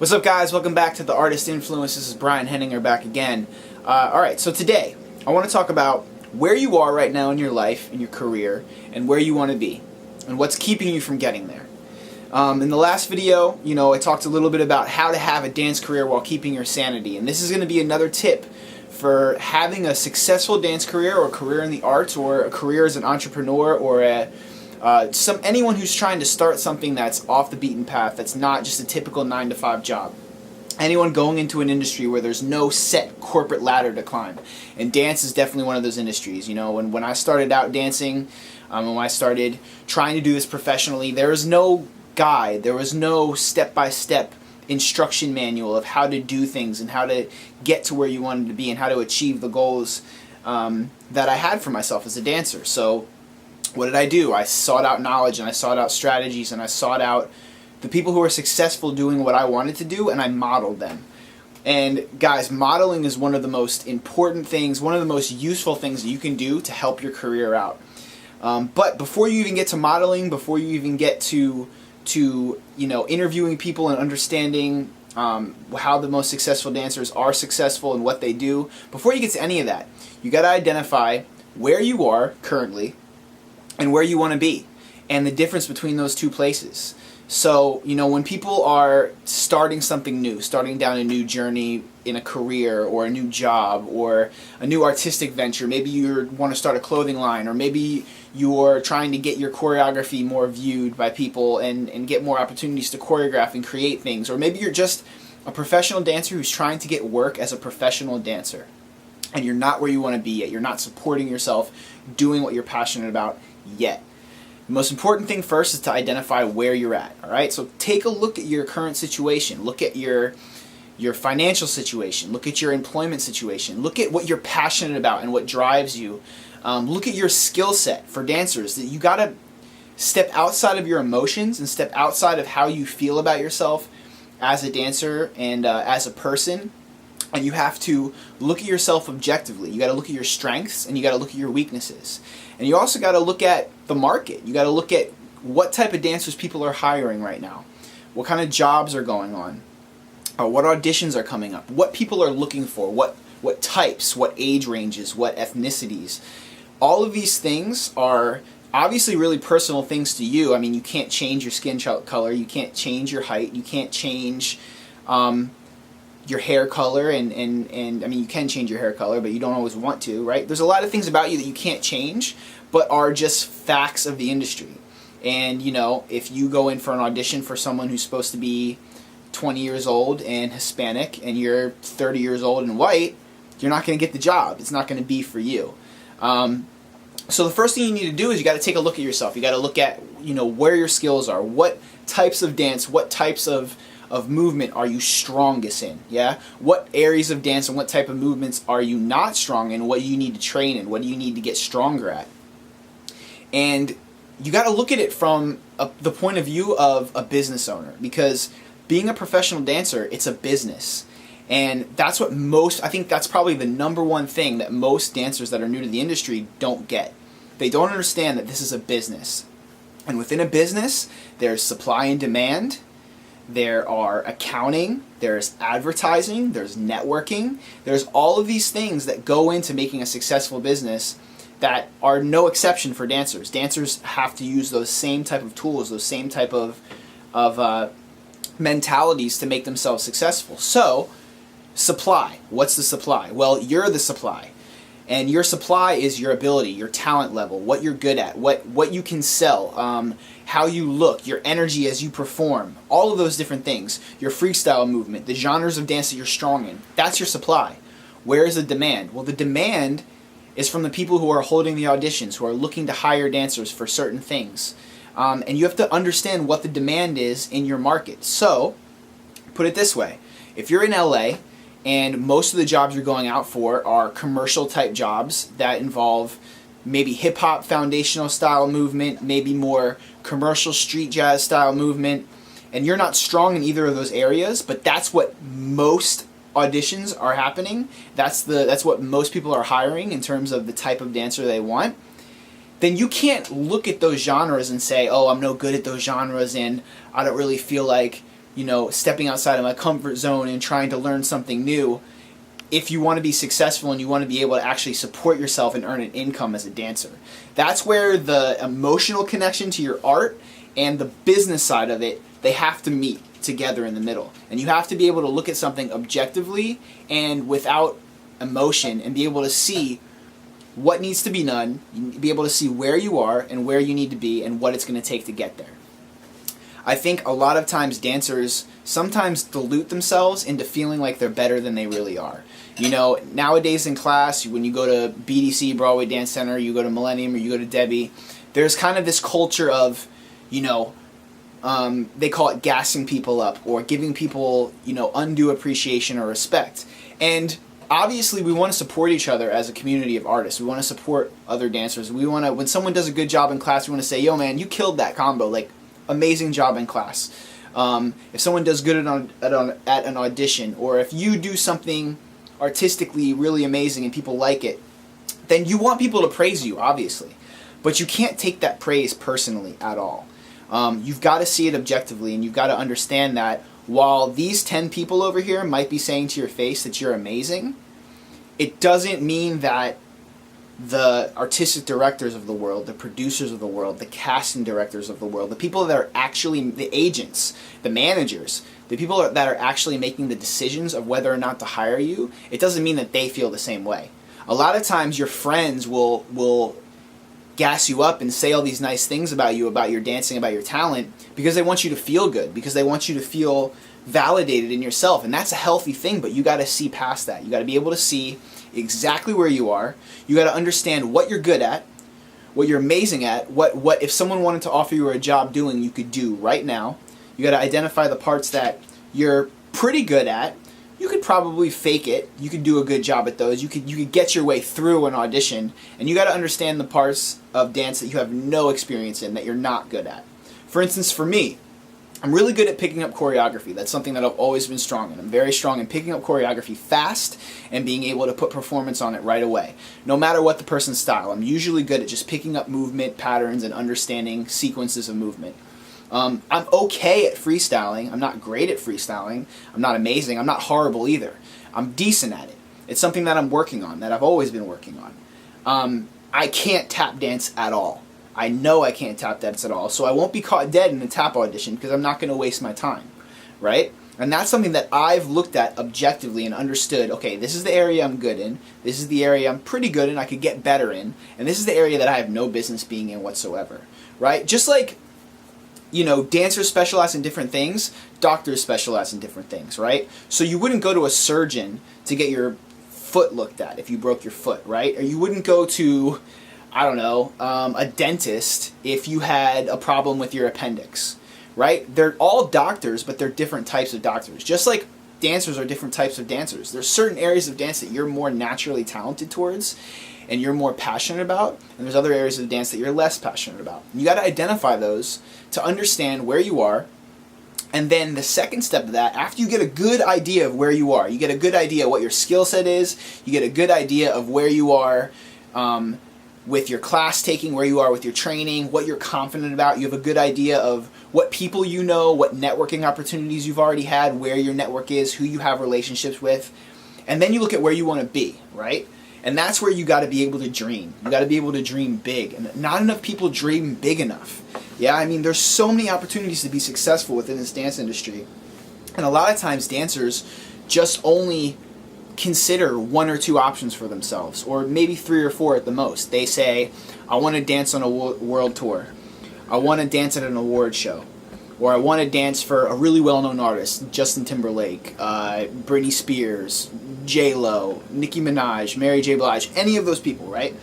What's up, guys? Welcome back to The Artist Influence. This is Brian Henninger back again. Alright, so today I want to talk about where you are right now in your life, in your career, and where you want to be, and what's keeping you from getting there. In the last video, I talked a little bit about how to have a dance career while keeping your sanity, and this is going to be another tip for having a successful dance career or a career in the arts or a career as an entrepreneur or anyone who's trying to start something that's off the beaten path, that's not just a typical 9-to-5 job. Anyone going into an industry where there's no set corporate ladder to climb. And dance is definitely one of those industries. When I started out dancing, when I started trying to do this professionally, there was no guide, there was no step-by-step instruction manual of how to do things and how to get to where you wanted to be and how to achieve the goals that I had for myself as a dancer. So what did I do? I sought out knowledge, and I sought out strategies, and I sought out the people who were successful doing what I wanted to do, and I modeled them. And guys, modeling is one of the most important things, one of the most useful things that you can do to help your career out. But before you even get to modeling, before you even get to interviewing people and understanding how the most successful dancers are successful and what they do, before you get to any of that, you got to identify where you are currently and where you want to be, and the difference between those two places. So, when people are starting something new, starting down a new journey in a career or a new job or a new artistic venture, maybe you want to start a clothing line, or maybe you're trying to get your choreography more viewed by people and get more opportunities to choreograph and create things, or maybe you're just a professional dancer who's trying to get work as a professional dancer, and you're not where you want to be yet. You're not supporting yourself doing what you're passionate about yet. The most important thing first is to identify where you're at. Alright, so take a look at your current situation. Look at your financial situation. Look at your employment situation. Look at what you're passionate about and what drives you. Look at your skill set for dancers. You got to step outside of your emotions and step outside of how you feel about yourself as a dancer and as a person. And you have to look at yourself objectively. You got to look at your strengths and you got to look at your weaknesses. And you also got to look at the market. You got to look at what type of dancers people are hiring right now. What kind of jobs are going on? What auditions are coming up? What people are looking for? What types? What age ranges? What ethnicities? All of these things are obviously really personal things to you. I mean, you can't change your skin color. You can't change your height. You can't change your hair color, and I mean, you can change your hair color, but you don't always want to, right? There's a lot of things about you that you can't change, but are just facts of the industry. And, if you go in for an audition for someone who's supposed to be 20 years old and Hispanic, and you're 30 years old and white, you're not going to get the job. It's not going to be for you. So the first thing you need to do is you got to take a look at yourself. You got to look at, where your skills are. What types of dance, what types of movement are you strongest in? Yeah? What areas of dance and what type of movements are you not strong in? What do you need to train in? What do you need to get stronger at? And you got to look at it from the point of view of a business owner, because being a professional dancer, it's a business. And that's what I think that's probably the number one thing that most dancers that are new to the industry don't get. They don't understand that this is a business. And within a business, there's supply and demand. There are accounting, there's advertising, there's networking, there's all of these things that go into making a successful business that are no exception for dancers. Dancers have to use those same type of tools, those same type of mentalities to make themselves successful. So, supply. What's the supply? Well, you're the supply. And your supply is your ability, your talent level, what you're good at, what you can sell, how you look, your energy as you perform, all of those different things, your freestyle movement, the genres of dance that you're strong in. That's your supply. Where is the demand? Well, the demand is from the people who are holding the auditions, who are looking to hire dancers for certain things. And you have to understand what the demand is in your market. So, put it this way. If you're in LA, and most of the jobs you're going out for are commercial type jobs that involve maybe hip hop foundational style movement, maybe more commercial street jazz style movement, and you're not strong in either of those areas, but that's what most auditions are happening. That's what most people are hiring in terms of the type of dancer they want. Then you can't look at those genres and say, oh, I'm no good at those genres and I don't really feel like stepping outside of my comfort zone and trying to learn something new if you want to be successful and you want to be able to actually support yourself and earn an income as a dancer. That's where the emotional connection to your art and the business side of it, they have to meet together in the middle. And you have to be able to look at something objectively and without emotion and be able to see what needs to be done, be able to see where you are and where you need to be and what it's going to take to get there. I think a lot of times dancers sometimes dilute themselves into feeling like they're better than they really are. Nowadays in class, when you go to BDC, Broadway Dance Center, you go to Millennium, or you go to Debbie, there's kind of this culture of, they call it gassing people up or giving people, undue appreciation or respect. And obviously we want to support each other as a community of artists. We want to support other dancers. We want to, when someone does a good job in class, we want to say, yo man, you killed that combo, like amazing job in class. If someone does good at an audition, or if you do something artistically really amazing and people like it, then you want people to praise you, obviously. But you can't take that praise personally at all. You've got to see it objectively, and you've got to understand that while these 10 people over here might be saying to your face that you're amazing, it doesn't mean that the artistic directors of the world, the producers of the world, the casting directors of the world, the people that are actually the agents, the managers, the people that are actually making the decisions of whether or not to hire you, it doesn't mean that they feel the same way. A lot of times your friends will gas you up and say all these nice things about you, about your dancing, about your talent, because they want you to feel good, because they want you to feel validated in yourself. And that's a healthy thing, but you got to see past that. You got to be able to see exactly where you are. You got to understand what you're good at, what you're amazing at, what if someone wanted to offer you a job doing, you could do right now. You got to identify the parts that you're pretty good at. You could probably fake it. You could do a good job at those. You could get your way through an audition, and you got to understand the parts of dance that you have no experience in, that you're not good at. For instance, for me, I'm really good at picking up choreography. That's something that I've always been strong in. I'm very strong in picking up choreography fast and being able to put performance on it right away. No matter what the person's style, I'm usually good at just picking up movement patterns and understanding sequences of movement. I'm okay at freestyling. I'm not great at freestyling. I'm not amazing. I'm not horrible either. I'm decent at it. It's something that I'm working on, that I've always been working on. I can't tap dance at all. I know I can't tap dance at all, so I won't be caught dead in a tap audition because I'm not going to waste my time, right? And that's something that I've looked at objectively and understood, okay, this is the area I'm good in, this is the area I'm pretty good in, I could get better in, and this is the area that I have no business being in whatsoever, right? Just like, dancers specialize in different things, doctors specialize in different things, right? So you wouldn't go to a surgeon to get your foot looked at if you broke your foot, right? Or you wouldn't go to, a dentist if you had a problem with your appendix, right? They're all doctors, but they're different types of doctors. Just like dancers are different types of dancers. There's certain areas of dance that you're more naturally talented towards and you're more passionate about, and there's other areas of dance that you're less passionate about. You got to identify those to understand where you are, and then the second step of that, after you get a good idea of where you are, you get a good idea of what your skill set is, you get a good idea of where you are with your class taking, where you are with your training, what you're confident about. You have a good idea of what people you know, what networking opportunities you've already had, where your network is, who you have relationships with. And then you look at where you want to be, right? And that's where you got to be able to dream. You got to be able to dream big. And not enough people dream big enough. Yeah, I mean, there's so many opportunities to be successful within this dance industry. And a lot of times dancers just only consider one or two options for themselves, or maybe 3 or 4 at the most. They say, I want to dance on a world tour. I want to dance at an award show. Or I want to dance for a really well-known artist, Justin Timberlake, Britney Spears, J-Lo, Nicki Minaj, Mary J. Blige, any of those people, right?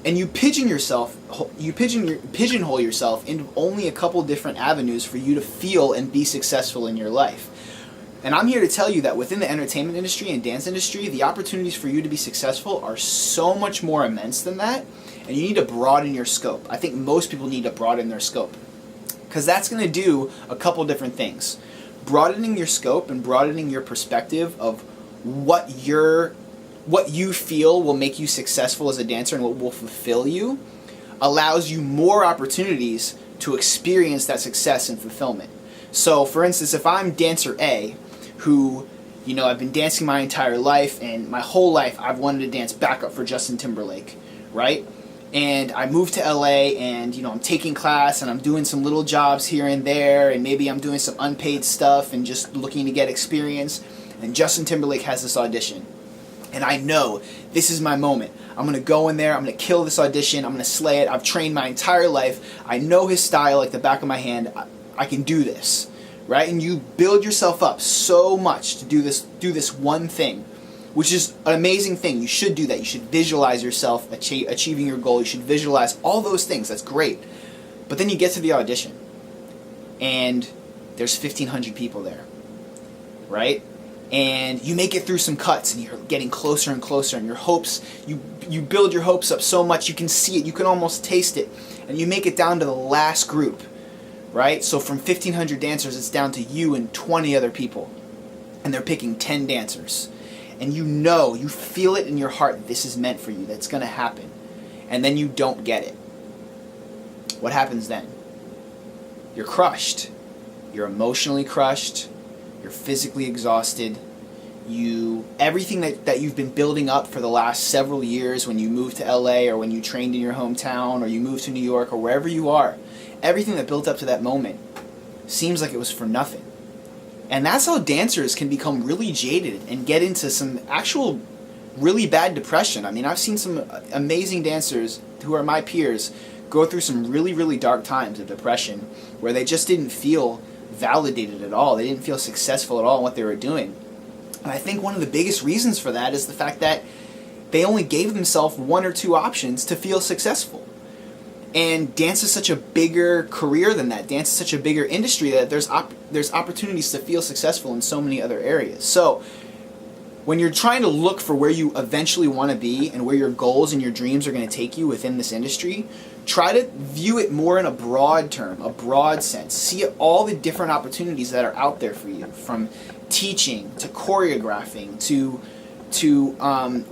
And you pigeonhole yourself into only a couple different avenues for you to feel and be successful in your life. And I'm here to tell you that within the entertainment industry and dance industry, the opportunities for you to be successful are so much more immense than that, and you need to broaden your scope. I think most people need to broaden their scope, because that's going to do a couple different things. Broadening your scope and broadening your perspective of what you feel will make you successful as a dancer and what will fulfill you allows you more opportunities to experience that success and fulfillment. So, for instance, if I'm dancer A, who, I've been dancing my entire life, and my whole life I've wanted to dance backup for Justin Timberlake, right? And I moved to LA, and, I'm taking class, and I'm doing some little jobs here and there, and maybe I'm doing some unpaid stuff and just looking to get experience, and Justin Timberlake has this audition. And I know this is my moment. I'm going to go in there, I'm going to kill this audition, I'm going to slay it. I've trained my entire life. I know his style like the back of my hand. I can do this, right? And you build yourself up so much to do this one thing, which is an amazing thing. You should do that. You should visualize yourself achieving your goal. You should visualize all those things. That's great. But then you get to the audition, and there's 1,500 people there, right? And you make it through some cuts, and you're getting closer and closer, and your hopes, you build your hopes up so much, you can see it, you can almost taste it, and you make it down to the last group, right? So from 1,500 dancers, it's down to you and 20 other people, and they're picking 10 dancers. And you feel it in your heart that this is meant for you, that's going to happen. And then you don't get it. What happens then? You're crushed. You're emotionally crushed. You're physically exhausted. Everything that you've been building up for the last several years, when you moved to LA, or when you trained in your hometown, or you moved to New York, or wherever you are, everything that built up to that moment seems like it was for nothing. And that's how dancers can become really jaded and get into some actual really bad depression. I mean, I've seen some amazing dancers who are my peers go through some really, really dark times of depression where they just didn't feel validated at all. They didn't feel successful at all in what they were doing. And I think one of the biggest reasons for that is the fact that they only gave themselves one or two options to feel successful. And dance is such a bigger career than that. Dance is such a bigger industry that there's opportunities to feel successful in so many other areas. So when you're trying to look for where you eventually want to be and where your goals and your dreams are going to take you within this industry, try to view it more in a broad term, a broad sense. See all the different opportunities that are out there for you, from teaching to choreographing to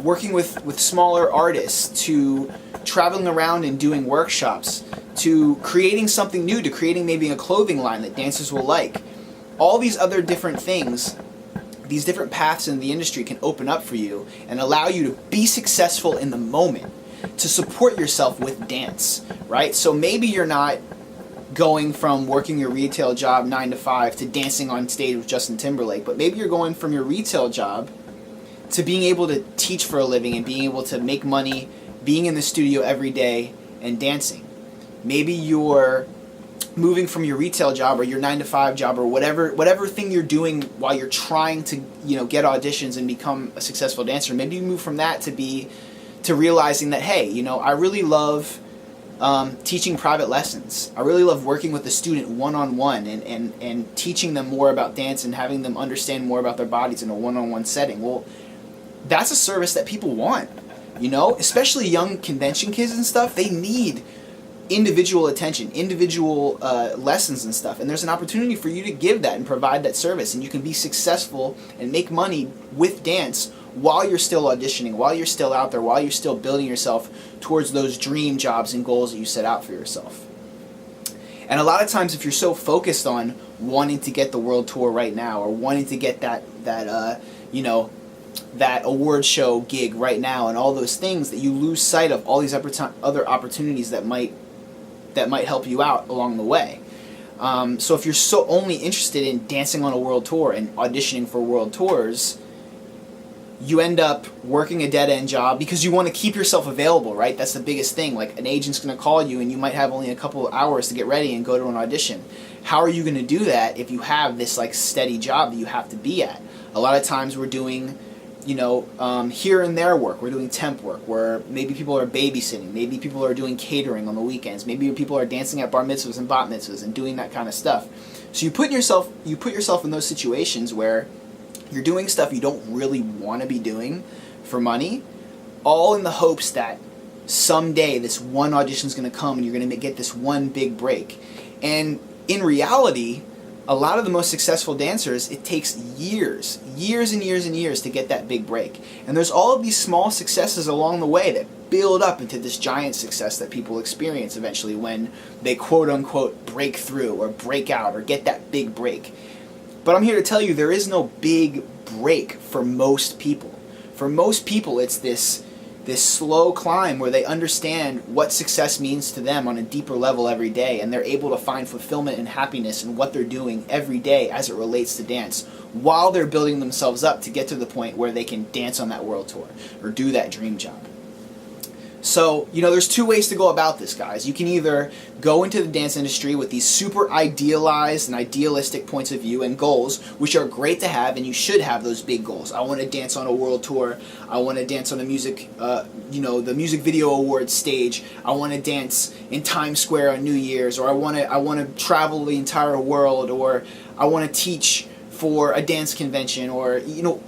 working with smaller artists, to traveling around and doing workshops, to creating something new, to creating maybe a clothing line that dancers will like. All these other different things, these different paths in the industry can open up for you and allow you to be successful in the moment, to support yourself with dance, right? So maybe you're not going from working your retail job 9 to 5 to dancing on stage with Justin Timberlake, but maybe you're going from your retail job to being able to teach for a living and being able to make money, being in the studio every day and dancing. Maybe you're moving from your retail job or your 9 to 5 job or whatever thing you're doing while you're trying to get auditions and become a successful dancer. Maybe you move from that to realizing that, hey, I really love teaching private lessons. I really love working with the student one-on-one and teaching them more about dance and having them understand more about their bodies in a one-on-one setting. Well, that's a service that people want, especially young convention kids and stuff. They need individual attention, individual lessons and stuff. And there's an opportunity for you to give that and provide that service. And you can be successful and make money with dance while you're still auditioning, while you're still out there, while you're still building yourself towards those dream jobs and goals that you set out for yourself. And a lot of times, if you're so focused on wanting to get the world tour right now, or wanting to get that award show gig right now, and all those things, that you lose sight of all these other opportunities that might help you out along the way. So if you're so only interested in dancing on a world tour and auditioning for world tours, you end up working a dead-end job because you want to keep yourself available, right? That's the biggest thing. Like, an agent's going to call you and you might have only a couple of hours to get ready and go to an audition. How are you going to do that if you have this steady job that you have to be at? A lot of times we're doing here and there work. We're doing temp work where maybe people are babysitting, maybe people are doing catering on the weekends, maybe people are dancing at bar mitzvahs and bat mitzvahs and doing that kind of stuff. So you put yourself in those situations where you're doing stuff you don't really want to be doing for money, all in the hopes that someday this one audition is going to come and you're going to get this one big break. And in reality, a lot of the most successful dancers, it takes years and years and years to get that big break. And there's all of these small successes along the way that build up into this giant success that people experience eventually when they quote unquote break through or break out or get that big break. But I'm here to tell you there is no big break for most people. For most people, it's this slow climb where they understand what success means to them on a deeper level every day, and they're able to find fulfillment and happiness in what they're doing every day as it relates to dance, while they're building themselves up to get to the point where they can dance on that world tour or do that dream job. So, there's two ways to go about this, guys. You can either go into the dance industry with these super idealized and idealistic points of view and goals, which are great to have, and you should have those big goals. I want to dance on a world tour. I want to dance on a the Music Video Awards stage. I want to dance in Times Square on New Year's, or I want to travel the entire world, or I want to teach for a dance convention, or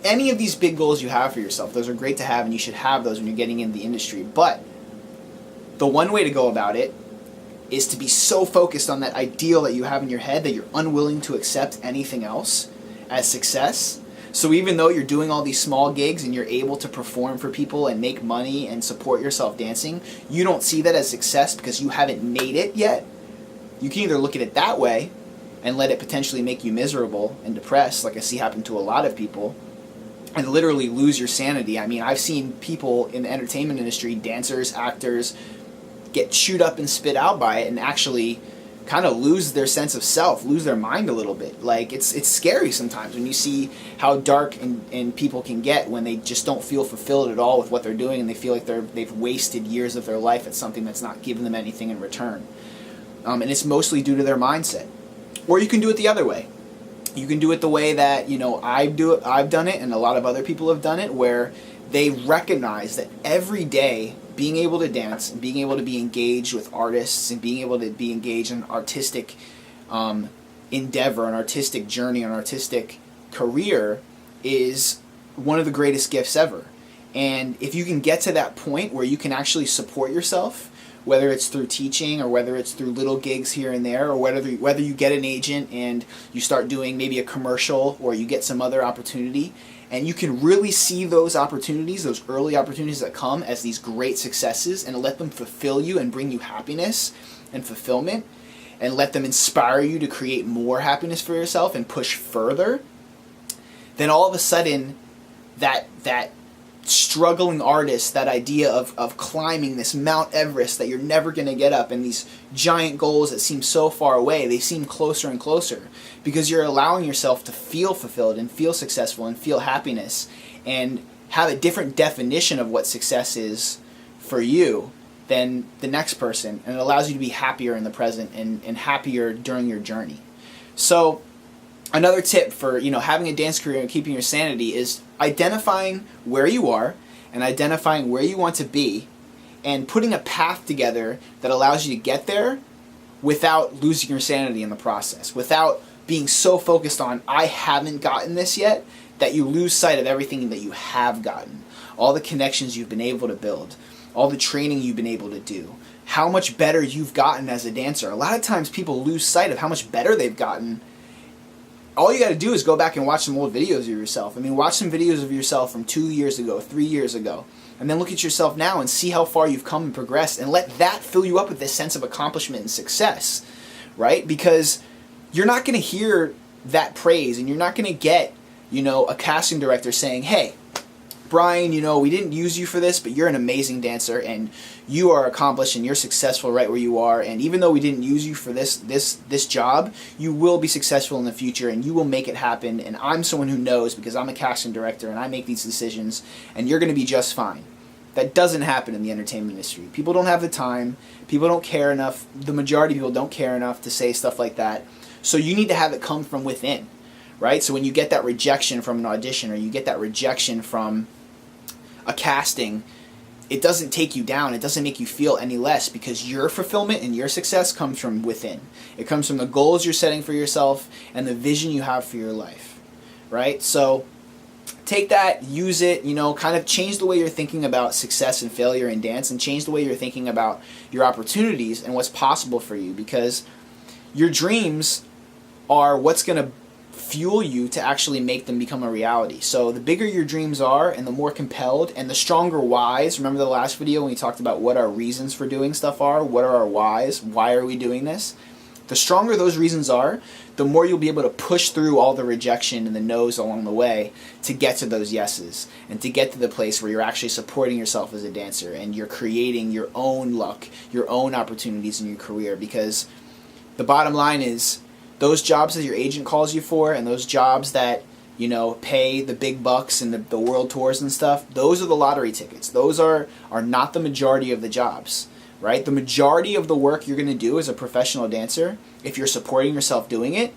any of these big goals you have for yourself. Those are great to have, and you should have those when you're getting into the industry. But the one way to go about it is to be so focused on that ideal that you have in your head that you're unwilling to accept anything else as success. So even though you're doing all these small gigs and you're able to perform for people and make money and support yourself dancing, you don't see that as success because you haven't made it yet. You can either look at it that way and let it potentially make you miserable and depressed, like I see happen to a lot of people, and literally lose your sanity. I mean, I've seen people in the entertainment industry, dancers, actors, get chewed up and spit out by it and actually kind of lose their sense of self, lose their mind a little bit. Like, it's scary sometimes when you see how dark and people can get when they just don't feel fulfilled at all with what they're doing, and they feel like they've wasted years of their life at something that's not giving them anything in return. And it's mostly due to their mindset. Or you can do it the other way. You can do it the way that, I've done it, and a lot of other people have done it, where they recognize that every day being able to dance and being able to be engaged with artists and being able to be engaged in artistic endeavor, an artistic journey, an artistic career is one of the greatest gifts ever. And if you can get to that point where you can actually support yourself, whether it's through teaching or whether it's through little gigs here and there, or whether you get an agent and you start doing maybe a commercial or you get some other opportunity, and you can really see those opportunities, those early opportunities that come as these great successes, and let them fulfill you and bring you happiness and fulfillment, and let them inspire you to create more happiness for yourself and push further, then all of a sudden that struggling artist, that idea of climbing this Mount Everest that you're never going to get up, and these giant goals that seem so far away, they seem closer and closer because you're allowing yourself to feel fulfilled and feel successful and feel happiness and have a different definition of what success is for you than the next person, and it allows you to be happier in the present and happier during your journey. So another tip for having a dance career and keeping your sanity is identifying where you are and identifying where you want to be, and putting a path together that allows you to get there without losing your sanity in the process, without being so focused on I haven't gotten this yet that you lose sight of everything that you have gotten, all the connections you've been able to build, all the training you've been able to do, how much better you've gotten as a dancer. A lot of times people lose sight of how much better they've gotten. All you got to do is go back and watch some old videos of yourself. I mean, watch some videos of yourself from 2 years ago, 3 years ago, and then look at yourself now and see how far you've come and progressed, and let that fill you up with this sense of accomplishment and success, right? Because you're not going to hear that praise, and you're not going to get, a casting director saying, hey, Brian, we didn't use you for this, but you're an amazing dancer, and you are accomplished, and you're successful right where you are, and even though we didn't use you for this job, you will be successful in the future, and you will make it happen, and I'm someone who knows because I'm a casting director, and I make these decisions, and you're going to be just fine. That doesn't happen in the entertainment industry. People don't have the time. People don't care enough. The majority of people don't care enough to say stuff like that. So you need to have it come from within, right? So when you get that rejection from an audition, or you get that rejection from a casting, it doesn't take you down. It doesn't make you feel any less, because your fulfillment and your success comes from within. It comes from the goals you're setting for yourself and the vision you have for your life, right? So take that, use it, kind of change the way you're thinking about success and failure in dance, and change the way you're thinking about your opportunities and what's possible for you, because your dreams are what's going to fuel you to actually make them become a reality. So the bigger your dreams are and the more compelled and the stronger whys, remember the last video when we talked about what our reasons for doing stuff are, what are our whys, why are we doing this? The stronger those reasons are, the more you'll be able to push through all the rejection and the no's along the way to get to those yeses and to get to the place where you're actually supporting yourself as a dancer and you're creating your own luck, your own opportunities in your career. Because the bottom line is, those jobs that your agent calls you for and those jobs that, you know, pay the big bucks and the world tours and stuff, those are the lottery tickets. Those are not the majority of the jobs. Right? The majority of the work you're going to do as a professional dancer, if you're supporting yourself doing it,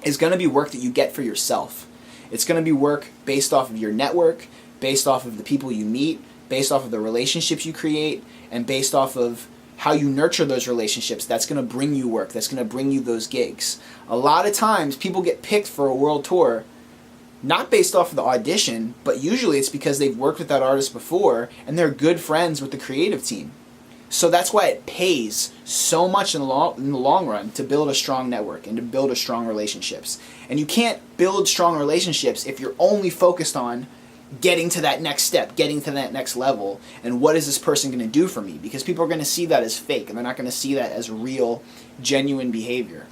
is going to be work that you get for yourself. It's going to be work based off of your network, based off of the people you meet, based off of the relationships you create, and based off of how you nurture those relationships. That's going to bring you work. That's going to bring you those gigs. A lot of times people get picked for a world tour not based off of the audition, but usually it's because they've worked with that artist before and they're good friends with the creative team. So that's why it pays so much in the long run to build a strong network and to build a strong relationships. And you can't build strong relationships if you're only focused on getting to that next step, getting to that next level, and what is this person going to do for me? Because people are going to see that as fake, and they're not going to see that as real, genuine behavior.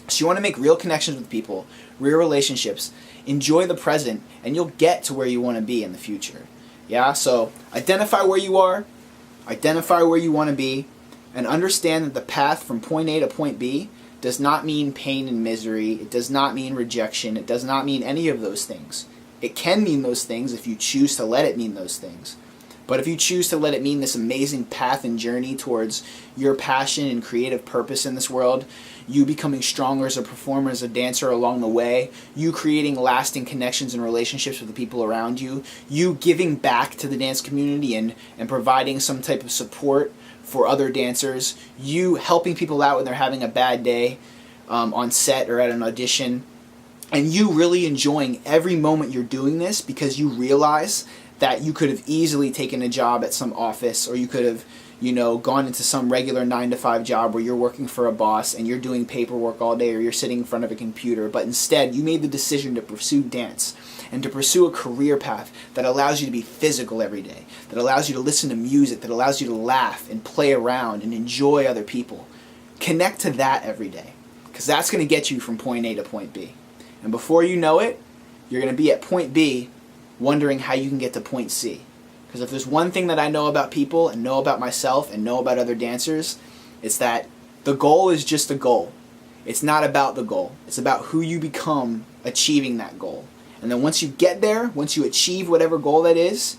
So you want to make real connections with people, real relationships, enjoy the present, and you'll get to where you want to be in the future. Yeah, so identify where you are, identify where you want to be, and understand that the path from point A to point B does not mean pain and misery. It does not mean rejection. It does not mean any of those things. It can mean those things if you choose to let it mean those things. But if you choose to let it mean this amazing path and journey towards your passion and creative purpose in this world, you becoming stronger as a performer, as a dancer along the way, you creating lasting connections and relationships with the people around you, you giving back to the dance community and providing some type of support for other dancers, you helping people out when they're having a bad day on set or at an audition, and you really enjoying every moment you're doing this because you realize that you could have easily taken a job at some office, or you could have, gone into some regular 9-to-5 job where you're working for a boss and you're doing paperwork all day, or you're sitting in front of a computer. But instead, you made the decision to pursue dance and to pursue a career path that allows you to be physical every day, that allows you to listen to music, that allows you to laugh and play around and enjoy other people. Connect to that every day, because that's going to get you from point A to point B. And before you know it, you're going to be at point B wondering how you can get to point C. Because if there's one thing that I know about people and know about myself and know about other dancers, it's that the goal is just a goal. It's not about the goal. It's about who you become achieving that goal. And then once you get there, once you achieve whatever goal that is,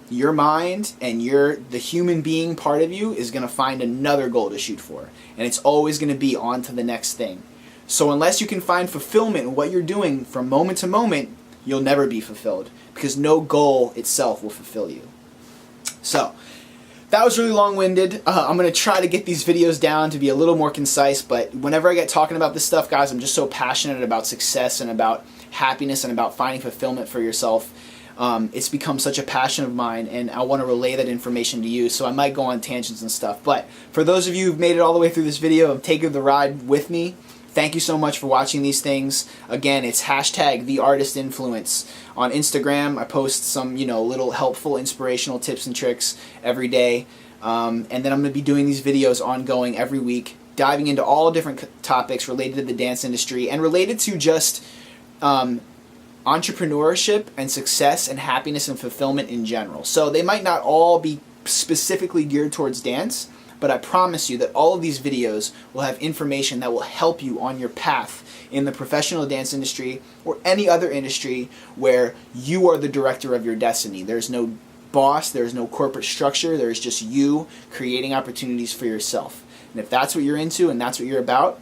your mind and the human being part of you is going to find another goal to shoot for. And it's always going to be on to the next thing. So unless you can find fulfillment in what you're doing from moment to moment, you'll never be fulfilled, because no goal itself will fulfill you. So, that was really long-winded. I'm going to try to get these videos down to be a little more concise, but whenever I get talking about this stuff, guys, I'm just so passionate about success and about happiness and about finding fulfillment for yourself. It's become such a passion of mine, and I want to relay that information to you, so I might go on tangents and stuff. But for those of you who've made it all the way through this video and taken the ride with me, thank you so much for watching these things. Again, it's #TheArtistInfluence. On Instagram, I post some, little helpful, inspirational tips and tricks every day. And then I'm going to be doing these videos ongoing every week, diving into all different topics related to the dance industry and related to just entrepreneurship and success and happiness and fulfillment in general. So they might not all be specifically geared towards dance, but I promise you that all of these videos will have information that will help you on your path in the professional dance industry or any other industry where you are the director of your destiny. There's no boss, there's no corporate structure, there's just you creating opportunities for yourself. And if that's what you're into and that's what you're about,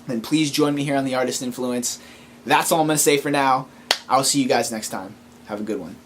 then please join me here on The Artist Influence. That's all I'm going to say for now. I'll see you guys next time. Have a good one.